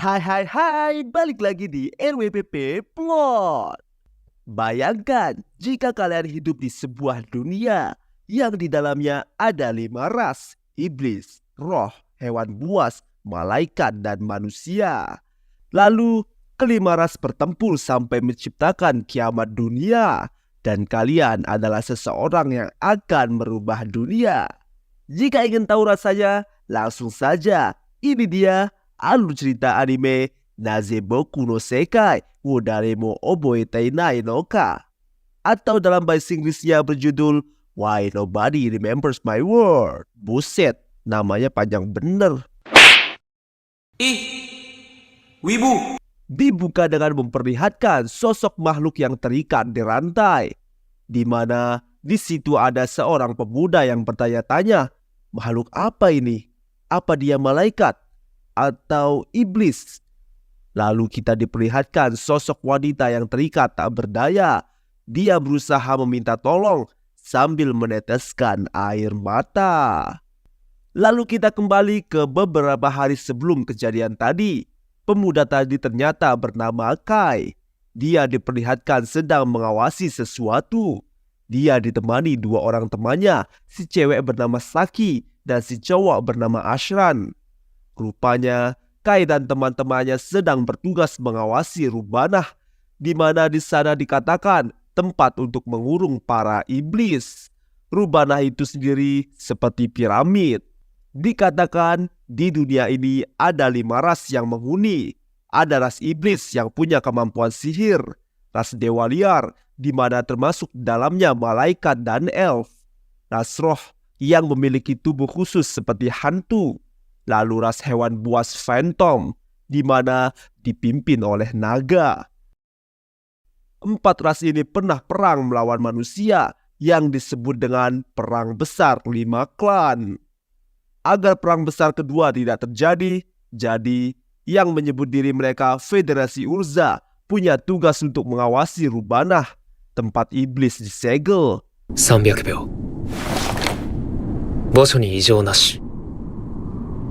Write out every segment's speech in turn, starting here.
Hai, balik lagi di RWPP Plot. Bayangkan jika kalian hidup di sebuah dunia yang di dalamnya ada 5 ras: iblis, roh, hewan buas, malaikat, dan manusia. Lalu kelima ras bertempur sampai menciptakan kiamat dunia, dan kalian adalah seseorang yang akan merubah dunia. Jika ingin tahu rasanya, langsung saja. Ini dia alur cerita anime Nazeboku no Sekai wo Daremo Oboetai Nai no Ka, atau dalam bahasa Inggrisnya berjudul Why Nobody Remembers My World. Buset, namanya panjang bener. Wibu. Dibuka dengan memperlihatkan sosok makhluk yang terikat di rantai, di mana di situ ada seorang pemuda yang bertanya-tanya, makhluk apa ini? Apa dia malaikat atau iblis? Lalu kita diperlihatkan sosok wanita yang terikat tak berdaya. Dia berusaha meminta tolong sambil meneteskan air mata. Lalu kita kembali ke beberapa hari sebelum kejadian tadi. Pemuda tadi ternyata bernama Kai. Dia diperlihatkan sedang mengawasi sesuatu. Dia ditemani 2 orang temannya, si cewek bernama Saki dan si cowok bernama Ashran. Rupanya Kai dan teman-temannya sedang bertugas mengawasi Rubanah, di mana di sana dikatakan tempat untuk mengurung para iblis. Rubanah itu sendiri seperti piramid. Dikatakan di dunia ini ada 5 ras yang menghuni. Ada ras iblis yang punya kemampuan sihir, ras dewa liar di mana termasuk dalamnya malaikat dan elf, ras roh yang memiliki tubuh khusus seperti hantu, lalu ras hewan buas phantom di mana dipimpin oleh naga. 4 ras ini pernah perang melawan manusia yang disebut dengan Perang Besar 5 Klan. Agar perang besar kedua tidak terjadi, jadi yang menyebut diri mereka Federasi Urza punya tugas untuk mengawasi Rubanah, tempat iblis disegel. 300秒。墓所に異常なし。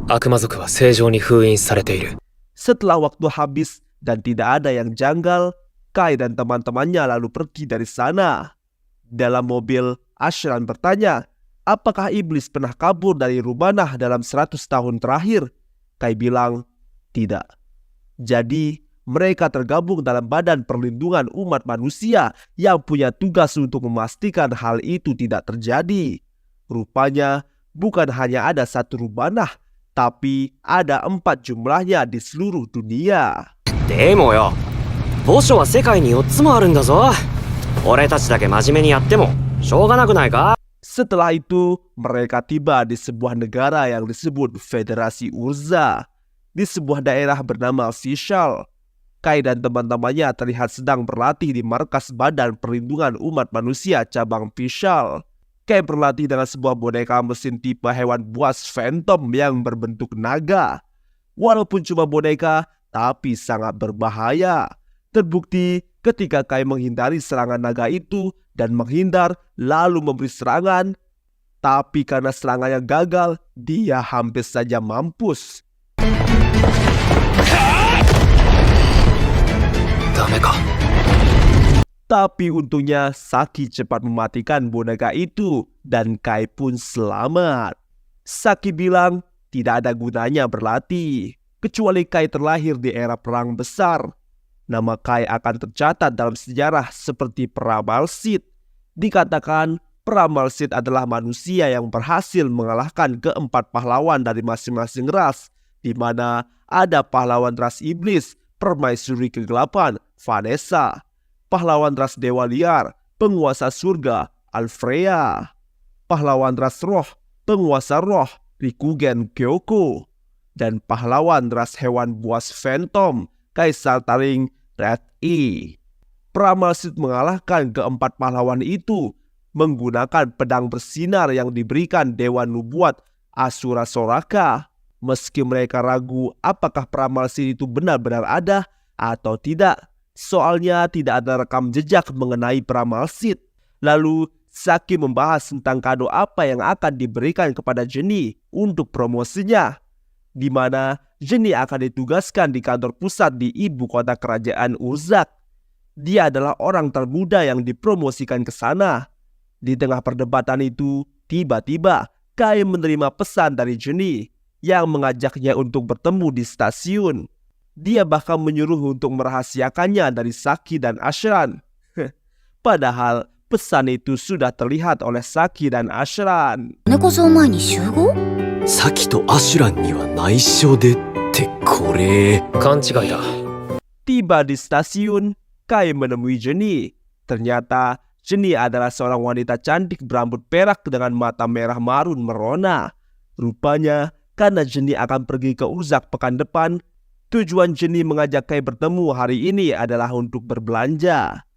悪魔族は正常に封印されている。 Setelah waktu habis dan tidak ada yang janggal, Kai dan teman-temannya lalu pergi dari sana. Dalam mobil, Ashran bertanya, apakah iblis pernah kabur dari Rubanah dalam 100 tahun terakhir? Kai bilang, tidak. Jadi, mereka tergabung dalam Badan Perlindungan Umat Manusia yang punya tugas untuk memastikan hal itu tidak terjadi. Rupanya, bukan hanya ada 1 Rubanah, tapi ada 4 jumlahnya di seluruh dunia. でもよ、墓所は世界に4つもあるんだぞ。俺たちだけ真面目にやってもしょうがなくないか? Setelah itu, mereka tiba di sebuah negara yang disebut Federasi Urza, di sebuah daerah bernama Vishal. Kai dan teman-temannya terlihat sedang berlatih di markas Badan Perlindungan Umat Manusia cabang Vishal. Kai berlatih dengan sebuah boneka mesin tipe hewan buas phantom yang berbentuk naga. Walaupun cuma boneka, tapi sangat berbahaya. Terbukti ketika Kai menghindari serangan naga itu dan menghindar lalu memberi serangan. Tapi karena serangannya gagal, dia hampir saja mampus. Tapi untungnya Saki cepat mematikan boneka itu dan Kai pun selamat. Saki bilang tidak ada gunanya berlatih, kecuali Kai terlahir di era perang besar. Nama Kai akan tercatat dalam sejarah seperti peramal Sith. Dikatakan peramal Sith adalah manusia yang berhasil mengalahkan keempat pahlawan dari masing-masing ras, di mana ada pahlawan ras iblis, permaisuri kegelapan, Vanessa, pahlawan ras dewa liar, penguasa surga, Alfreya, pahlawan ras roh, penguasa roh, Rikugen Kyoko, dan pahlawan ras hewan buas phantom, Kaisar Taring Red E. Peramal Sith mengalahkan keempat pahlawan itu menggunakan pedang bersinar yang diberikan Dewa Nubuat Asura Soraka. Meski mereka ragu apakah peramal Sith itu benar-benar ada atau tidak, soalnya tidak ada rekam jejak mengenai peramal Sith. Lalu Saki membahas tentang kado apa yang akan diberikan kepada Jenny untuk promosinya. di mana Jenny akan ditugaskan di kantor pusat di ibu kota kerajaan Urzak. Dia adalah orang termuda yang dipromosikan ke sana. Di tengah perdebatan itu, tiba-tiba Kai menerima pesan dari Jenny yang mengajaknya untuk bertemu di stasiun. Dia bahkan menyuruh untuk merahasiakannya dari Saki dan Ashran. Padahal pesan itu sudah terlihat oleh Saki dan Ashran. 金子総前に集合？サキとアシュランには内緒でってこれ勘違いだ。 Tiba di stasiun, Kai menemui Jenny. Ternyata Jenny adalah seorang wanita cantik berambut perak dengan mata merah marun merona. Rupanya karena Jenny akan pergi ke Urzak pekan depan, tujuan Jenny mengajak Kai bertemu hari ini adalah untuk berbelanja.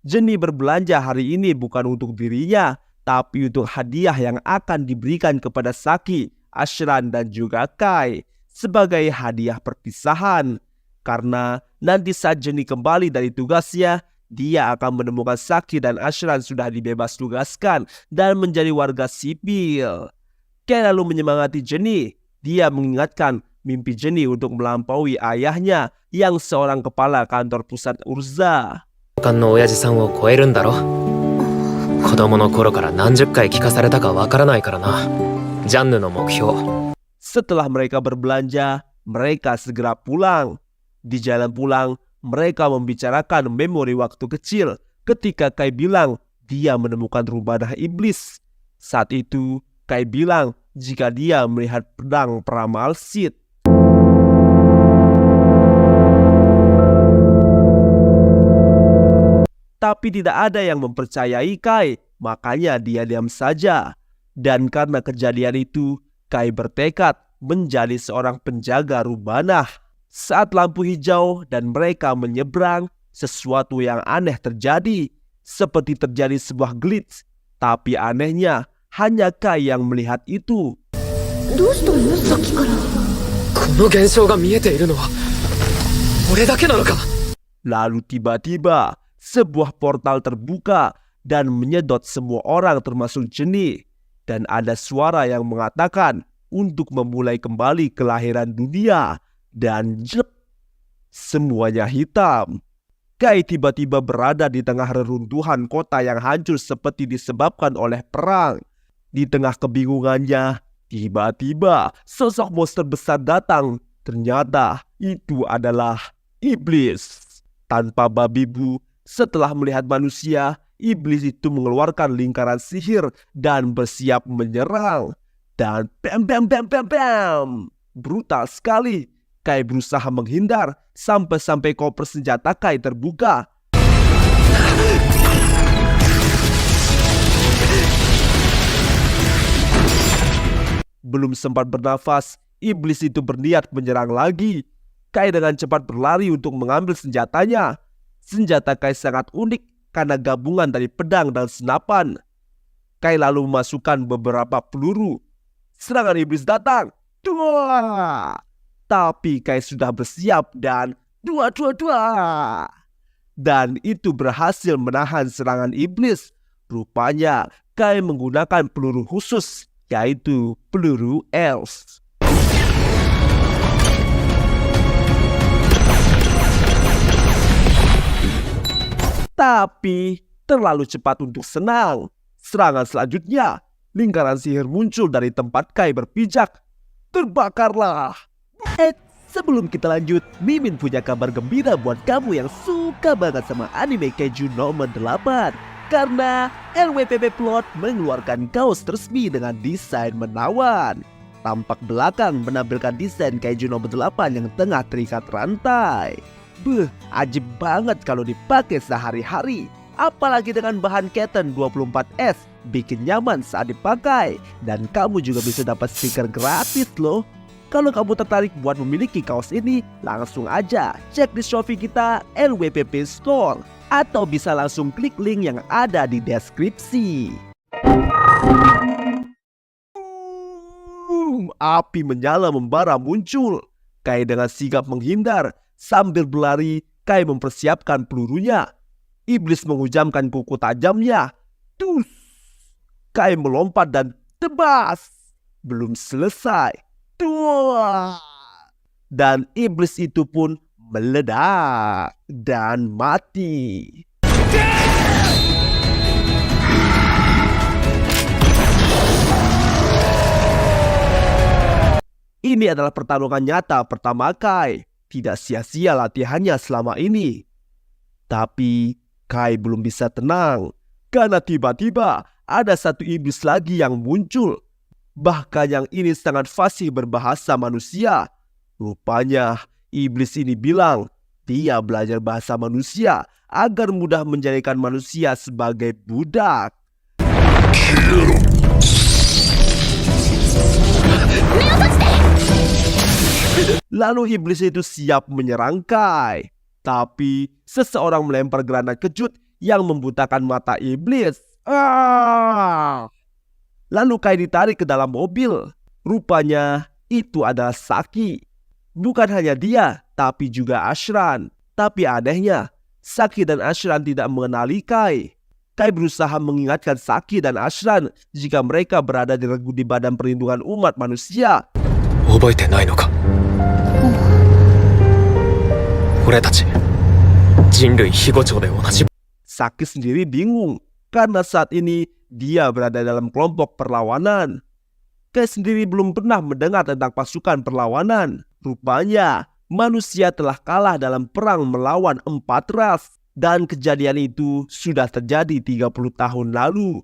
Jenny berbelanja hari ini bukan untuk dirinya, tapi untuk hadiah yang akan diberikan kepada Saki, Ashran dan juga Kai sebagai hadiah perpisahan. Karena nanti saat Jenny kembali dari tugasnya, dia akan menemukan Saki dan Ashran sudah dibebas tugaskan dan menjadi warga sipil. Kai lalu menyemangati Jenny. Dia mengingatkan mimpi Jenny untuk melampaui ayahnya yang seorang kepala kantor pusat Urza. 官の親父さんを超えるんだろ。子供の頃から何十回聞かされたかわからないからな。ジャンヌの目標。 Setelah mereka berbelanja, mereka segera pulang. Di jalan pulang, mereka membicarakan memori waktu kecil ketika Kai bilang dia menemukan rumah iblis. Saat itu, Kai bilang jika dia melihat pedang peramal Sith. Tapi tidak ada yang mempercayai Kai, makanya dia diam saja. Dan karena kejadian itu, Kai bertekad menjadi seorang penjaga rubanah. Saat lampu hijau dan mereka menyeberang, sesuatu yang aneh terjadi. Seperti terjadi sebuah glitch. Tapi anehnya, hanya Kai yang melihat itu. どうしたのさっきから。この現象が見えているのは俺だけなのか。 Lalu tiba-tiba, sebuah portal terbuka dan menyedot semua orang termasuk Jenny. Dan ada suara yang mengatakan untuk memulai kembali kelahiran dunia. Dan jep, semuanya hitam. Kai tiba-tiba berada di tengah reruntuhan kota yang hancur seperti disebabkan oleh perang. Di tengah kebingungannya, tiba-tiba sosok monster besar datang. Ternyata itu adalah iblis. Tanpa babi bu, setelah melihat manusia, iblis itu mengeluarkan lingkaran sihir dan bersiap menyerang. Dan bam bam bam bam bam. Brutal sekali. Kai berusaha menghindar sampai koper senjata Kai terbuka. Belum sempat bernafas, iblis itu berniat menyerang lagi. Kai dengan cepat berlari untuk mengambil senjatanya. Senjata Kai sangat unik karena gabungan dari pedang dan senapan. Kai lalu memasukkan beberapa peluru. Serangan iblis datang. Dua. Tapi Kai sudah bersiap dan dua. Dan itu berhasil menahan serangan iblis. Rupanya Kai menggunakan peluru khusus, yaitu peluru elf. Tapi terlalu cepat untuk senang. Serangan selanjutnya, lingkaran sihir muncul dari tempat Kai berpijak. Terbakarlah. Sebelum kita lanjut, Mimin punya kabar gembira buat kamu yang suka banget sama anime Kaiju nomor 8. Karena LWPP Plot mengeluarkan kaos resmi dengan desain menawan. Tampak belakang menampilkan desain Kaiju nomor 8 yang tengah terikat rantai. Ajib banget kalau dipakai sehari-hari. Apalagi dengan bahan Keten 24S, bikin nyaman saat dipakai. Dan kamu juga bisa dapat stiker gratis loh. Kalau kamu tertarik buat memiliki kaos ini, langsung aja cek di Shopee kita LWPP Store. Atau bisa langsung klik link yang ada di deskripsi. Api menyala membara muncul. Kai dengan sigap menghindar. Sambil berlari, Kai mempersiapkan pelurunya. Iblis menghujamkan kuku tajamnya. Kai melompat dan tebas. Belum selesai. Tuah! Dan iblis itu pun meledak dan mati. Ini adalah pertarungan nyata pertama Kai. Tidak sia-sia latihannya selama ini. Tapi Kai belum bisa tenang karena tiba-tiba ada satu iblis lagi yang muncul. Bahkan yang ini sangat fasih berbahasa manusia. Rupanya iblis ini bilang dia belajar bahasa manusia agar mudah menjadikan manusia sebagai budak. Lalu iblis itu siap menyerang Kai. Tapi seseorang melempar granat kejut yang membutakan mata iblis. Lalu Kai ditarik ke dalam mobil. Rupanya itu adalah Saki. Bukan hanya dia, tapi juga Ashran. Tapi anehnya, Saki dan Ashran tidak mengenali Kai. Kai berusaha mengingatkan Saki dan Ashran jika mereka berada di regu di Badan Perlindungan Umat Manusia. 覚えてないのか。俺たち人類庇護庁で同じ。 Saki sendiri bingung karena saat ini dia berada dalam kelompok perlawanan. Kai sendiri belum pernah mendengar tentang pasukan perlawanan. Rupanya manusia telah kalah dalam perang melawan 4 ras. Dan kejadian itu sudah terjadi 30 tahun lalu.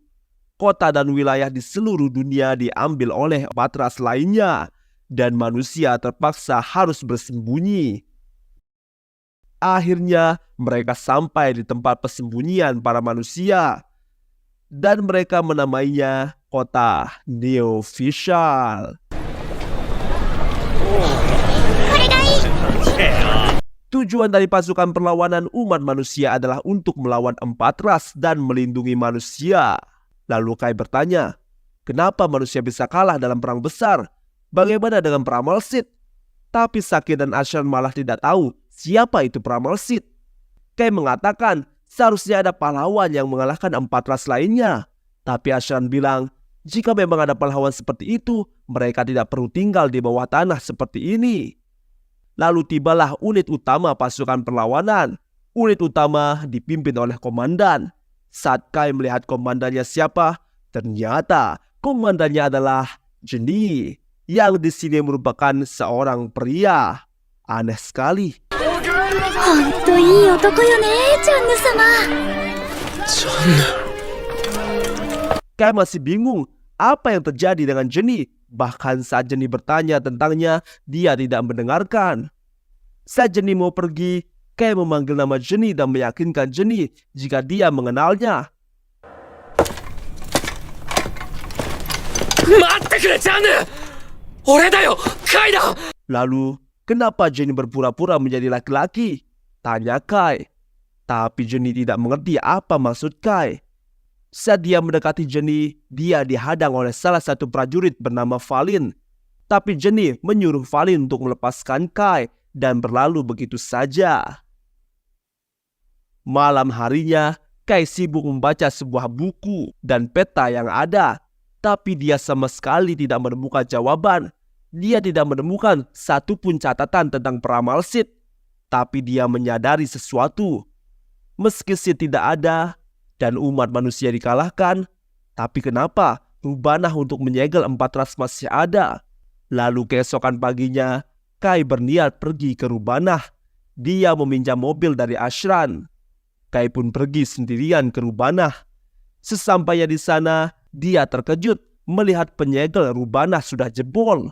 Kota dan wilayah di seluruh dunia diambil oleh 4 ras lainnya. Dan manusia terpaksa harus bersembunyi. Akhirnya mereka sampai di tempat persembunyian para manusia. Dan mereka menamainya kota Neofficial. Tujuan dari pasukan perlawanan umat manusia adalah untuk melawan 4 ras dan melindungi manusia. Lalu Kai bertanya, kenapa manusia bisa kalah dalam perang besar? Bagaimana dengan peramal Sith? Tapi Saki dan Ashran malah tidak tahu siapa itu peramal Sith. Kai mengatakan seharusnya ada pahlawan yang mengalahkan 4 ras lainnya. Tapi Ashran bilang, jika memang ada pahlawan seperti itu, mereka tidak perlu tinggal di bawah tanah seperti ini. Lalu tibalah unit utama pasukan perlawanan. Unit utama dipimpin oleh komandan. Saat Kai melihat komandannya siapa, ternyata komandannya adalah Genie, yang di sini merupakan seorang pria. Aneh sekali. Honto ii otoko yo ne, Channu sama. Kai masih bingung apa yang terjadi dengan Genie. Bahkan saat Genie bertanya tentangnya, dia tidak mendengarkan. Saat Genie mau pergi, Kai memanggil nama Genie dan meyakinkan Genie jika dia mengenalnya. 待ってくれチャンヌ。俺だよ、カイだ。 Lalu, kenapa Genie berpura-pura menjadi laki-laki? Tanya Kai. Tapi Genie tidak mengerti apa maksud Kai. Saat dia mendekati Genie, dia dihadang oleh salah satu prajurit bernama Valin. Tapi Genie menyuruh Valin untuk melepaskan Kai dan berlalu begitu saja. Malam harinya, Kai sibuk membaca sebuah buku dan peta yang ada. Tapi dia sama sekali tidak menemukan jawaban. Dia tidak menemukan satupun catatan tentang peramal Sith. Tapi dia menyadari sesuatu. Meski Sith tidak ada dan umat manusia dikalahkan, tapi kenapa Rubanah untuk menyegel 4 ras masih ada? Lalu keesokan paginya, Kai berniat pergi ke Rubanah. Dia meminjam mobil dari Ashran. Kai pun pergi sendirian ke Rubanah. Sesampainya di sana, dia terkejut melihat penyegel Rubanah sudah jebol.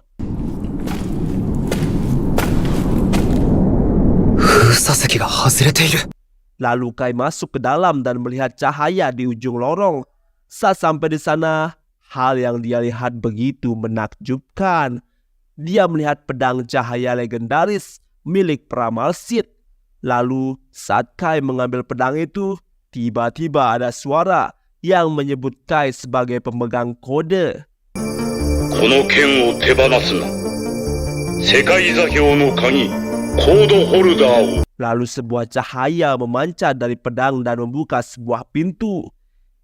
封鎖石が外れている。 Lalu Kai masuk ke dalam dan melihat cahaya di ujung lorong. Saat sampai di sana, hal yang dia lihat begitu menakjubkan. Dia melihat pedang cahaya legendaris milik peramal Sith. Lalu saat Kai mengambil pedang itu, tiba-tiba ada suara yang menyebut Kai sebagai pemegang kode. この剣を手放すな。世界座標の鍵、コードホルダーを。 Lalu sebuah cahaya memancar dari pedang dan membuka sebuah pintu.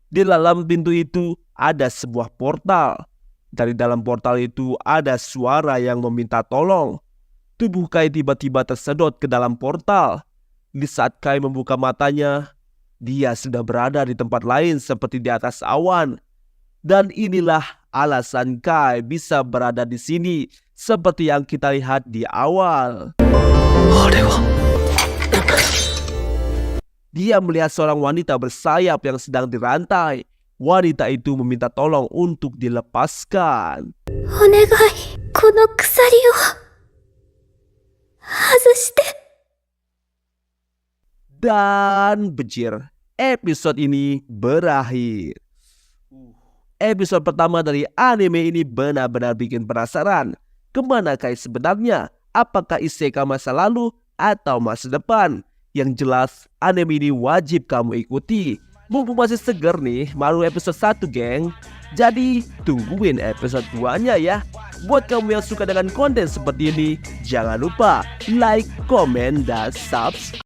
Di dalam pintu itu ada sebuah portal. Dari dalam portal itu ada suara yang meminta tolong. Tubuh Kai tiba-tiba tersedot ke dalam portal. Di saat Kai membuka matanya, dia sudah berada di tempat lain seperti di atas awan. Dan inilah alasan Kai bisa berada di sini seperti yang kita lihat di awal. Dia melihat seorang wanita bersayap yang sedang dirantai. Wanita itu meminta tolong untuk dilepaskan. お願い、この鎖を外して。 Dan bejir, episode ini berakhir. Episode pertama dari anime ini benar-benar bikin penasaran. Kemana Kai sebenarnya? Apakah isekai masa lalu atau masa depan? Yang jelas anime ini wajib kamu ikuti. Mumpung masih seger nih, baru episode 1 geng. Jadi tungguin episode 2-nya ya. Buat kamu yang suka dengan konten seperti ini, jangan lupa like, komen, dan subscribe.